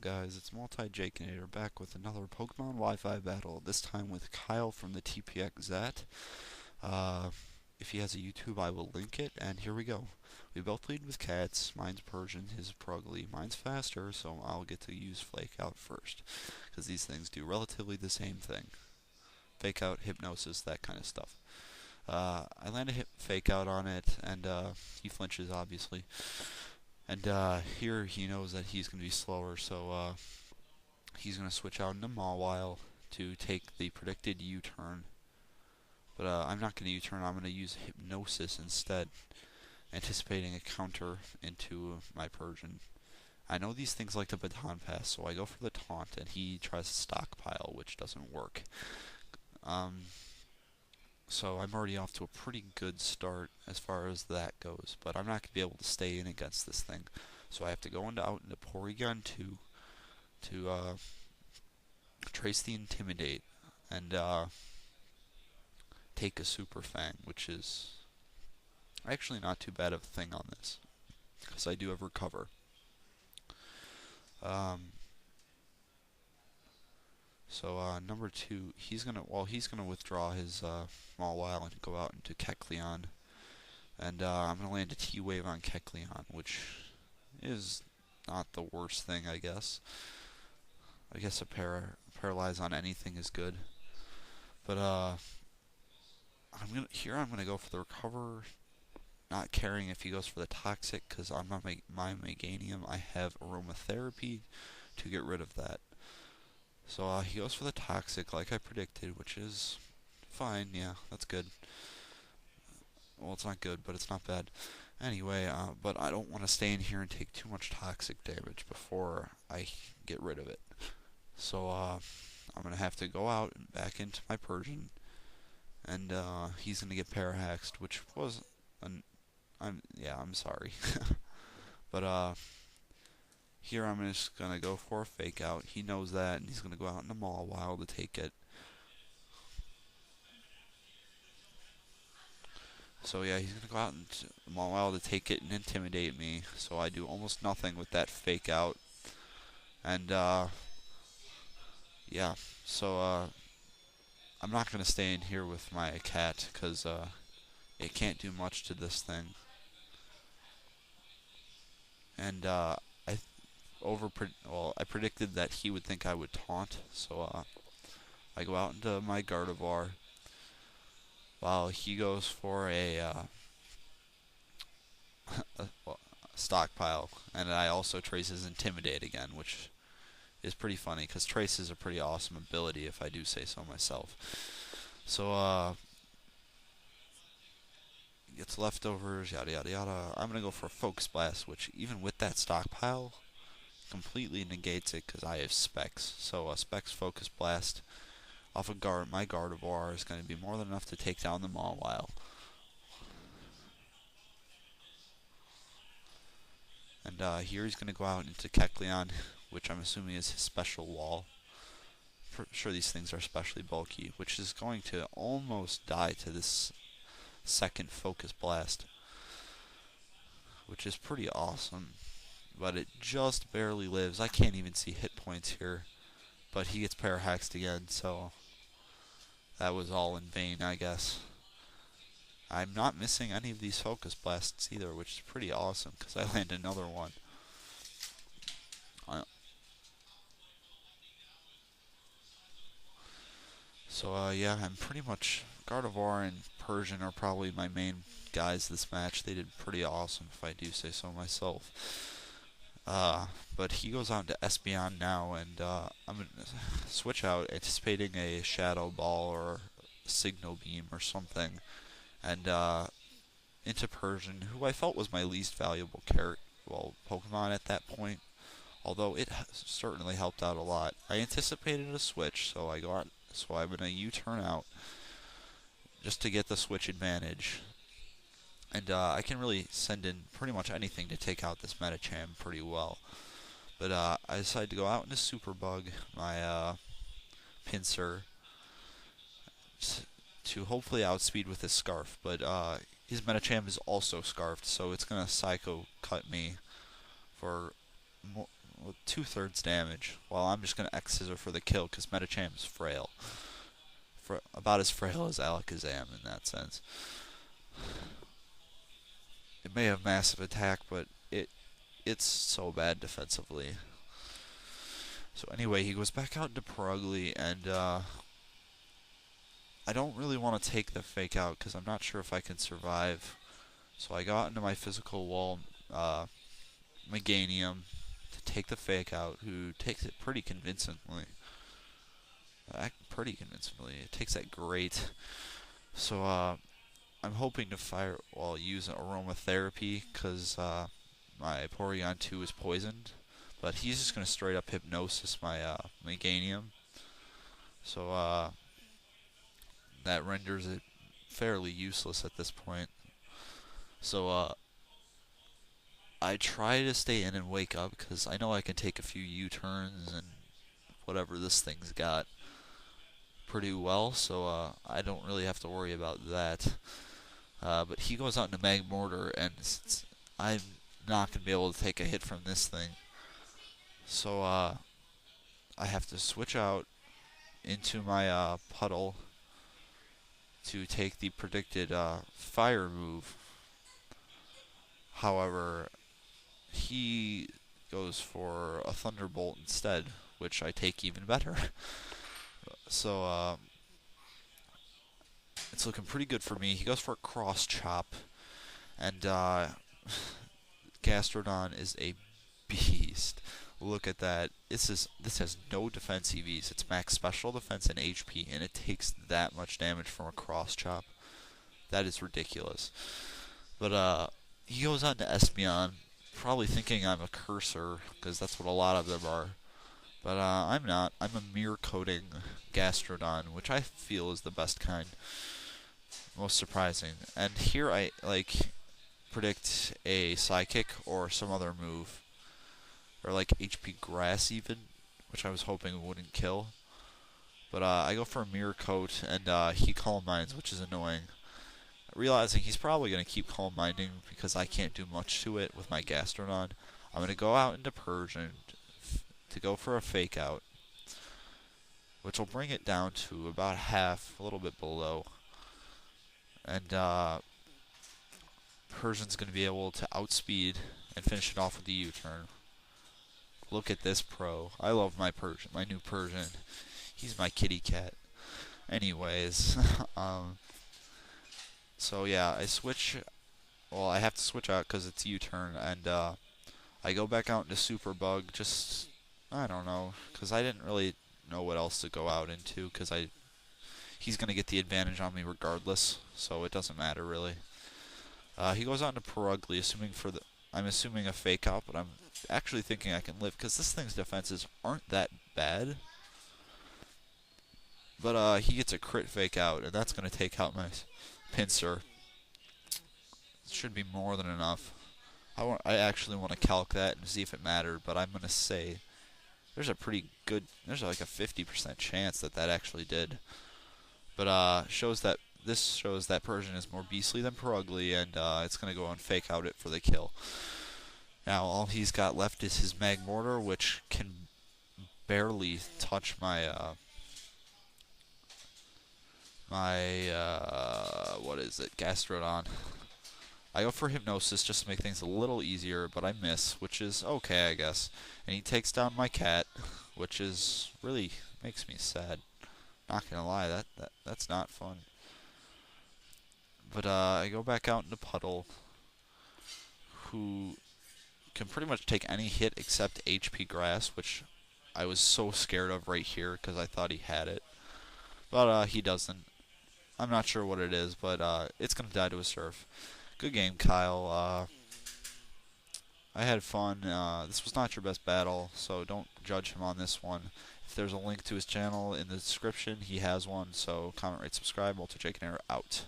guys? It's MultiJakenator back with another Pokemon Wi-Fi battle, this time with Kyle from the TPXZ. Uh, if he has a YouTube, I will link it, and here we go. We both lead with cats. Mine's Persian, his Prugly. Mine's faster, so I'll get to use Flake Out first, because these things do relatively the same thing. Fake Out, Hypnosis, that kind of stuff. I land a Fake Out on it, and he flinches, obviously. And here he knows that he's going to be slower, so he's going to switch out into Mawile to take the predicted U-turn. But I'm not going to U-turn, I'm going to use Hypnosis instead, anticipating a counter into my Persian. I know these things like the baton pass, so I go for the taunt, and he tries to stockpile, which doesn't work. So I'm already off to a pretty good start as far as that goes, but I'm not going to be able to stay in against this thing. So I have to go out into Porygon 2 to trace the Intimidate and take a Super Fang, which is actually not too bad of a thing on this, because I do have Recover. So number 2, he's gonna withdraw his Mawile and go out into Kecleon, and I'm gonna land a T-Wave on Kecleon, which is not the worst thing, I guess. I guess a Paralyze on anything is good, but I'm gonna go for the Recover, not caring if he goes for the Toxic, because on my Meganium I have Aromatherapy to get rid of that. So he goes for the Toxic like I predicted, which is fine. Yeah, that's good. Well, it's not good, but it's not bad. Anyway, but I don't want to stay in here and take too much Toxic damage before I get rid of it. So I'm going to have to go out and back into my Persian, and he's going to get Parahaxed, which was I'm sorry. But here I'm just going to go for a Fake Out. He knows that, and he's going to go out in the Mawile to take it. So yeah, he's going to go out into the Mawile to take it and intimidate me. So I do almost nothing with that Fake Out. And yeah, so I'm not going to stay in here with my cat, because it can't do much to this thing. And I predicted that he would think I would taunt, so I go out into my Gardevoir while he goes for a stockpile, and I also trace his Intimidate again, which is pretty funny because Trace is a pretty awesome ability, if I do say so myself. So gets leftovers, yada yada yada. I'm gonna go for a Focus Blast, which even with that stockpile completely negates it because I have Specs. So Specs Focus Blast off of my Gardevoir is going to be more than enough to take down the Mawile. And here he's going to go out into Kecleon, which I'm assuming is his special wall. I'm sure these things are especially bulky, which is going to almost die to this second Focus Blast, which is pretty awesome. But it just barely lives. I can't even see hit points here. But he gets Parahaxed again, so that was all in vain, I guess. I'm not missing any of these Focus Blasts either, which is pretty awesome, because I land another one. So yeah, I'm pretty much... Gardevoir and Persian are probably my main guys this match. They did pretty awesome, if I do say so myself. But he goes on to Espeon now, and I'm going to switch out, anticipating a Shadow Ball or Signal Beam or something, and into Persian, who I felt was my least valuable Pokemon at that point, although it certainly helped out a lot. I anticipated a switch, so I'm going to U-turn out just to get the switch advantage. And I can really send in pretty much anything to take out this Medicham pretty well. But I decided to go out into Superbug, my Pinsir, to hopefully outspeed with his Scarf. But his Medicham is also Scarfed, so it's going to Psycho Cut me for with 2/3 damage, while I'm just going to X-Scissor for the kill because Metachamp is frail. About as frail as Alakazam in that sense. It may have massive attack, but it's so bad defensively. So anyway, he goes back out into Purugly, and I don't really want to take the fake out because I'm not sure if I can survive. So I go out into my physical wall, Meganium, to take the fake out, who takes it pretty convincingly. It takes that great. So I'm hoping to use aromatherapy because my Porygon 2 is poisoned. But he's just going to straight up hypnosis my Meganium. So that renders it fairly useless at this point. So I try to stay in and wake up because I know I can take a few U-turns and whatever this thing's got pretty well, so I don't really have to worry about that. But he goes out into Magmortar, and I'm not going to be able to take a hit from this thing. So I have to switch out into my Puddle to take the predicted fire move. However, he goes for a Thunderbolt instead, which I take even better. So it's looking pretty good for me. He goes for a Cross Chop, and Gastrodon is a beast. Look at that. This has no defense EVs. It's max special defense and HP, and it takes that much damage from a Cross Chop. That is ridiculous. But he goes on to Espeon, probably thinking I'm a Cursor, because that's what a lot of them are. But I'm not. I'm a mirror coating Gastrodon, which I feel is the best kind. Most surprising. And here I predict a Psychic or some other move. Or like HP Grass even, which I was hoping wouldn't kill. But I go for a Mirror Coat, and he Calm Minds, which is annoying. Realizing he's probably going to keep Calm Minding because I can't do much to it with my Gastrodon, I'm going to go out into Persian to go for a Fake Out, which will bring it down to about half, a little bit below. And Persian's going to be able to outspeed and finish it off with the U-turn. Look at this pro. I love my Persian, my new Persian. He's my kitty cat. Anyways, so yeah, I switch. Well, I have to switch out because it's U-turn, and I go back out into Super Bug. Just I don't know, because I didn't really know what else to go out into, because he's gonna get the advantage on me regardless, so it doesn't matter really. He goes out into Purugly, I'm assuming a Fake Out, but I'm actually thinking I can live, because this thing's defenses aren't that bad. But he gets a crit Fake Out, and that's going to take out my Pinsir. It should be more than enough. I actually want to calc that and see if it mattered, but I'm going to say there's like a 50% chance that actually did. But this shows that Persian is more beastly than Purugly, and it's going to go and Fake Out it for the kill. Now, all he's got left is his Magmortar, which can barely touch my Gastrodon. I go for Hypnosis just to make things a little easier, but I miss, which is okay, I guess. And he takes down my cat, which is really makes me sad. Not gonna lie, that's not fun. But I go back out into Puddle, who can pretty much take any hit except HP Grass, which I was so scared of right here because I thought he had it. But he doesn't. I'm not sure what it is, but it's going to die to a Surf. Good game, Kyle. I had fun. This was not your best battle, so don't judge him on this one. If there's a link to his channel in the description, he has one, so comment, rate, subscribe. MultiJakenator out.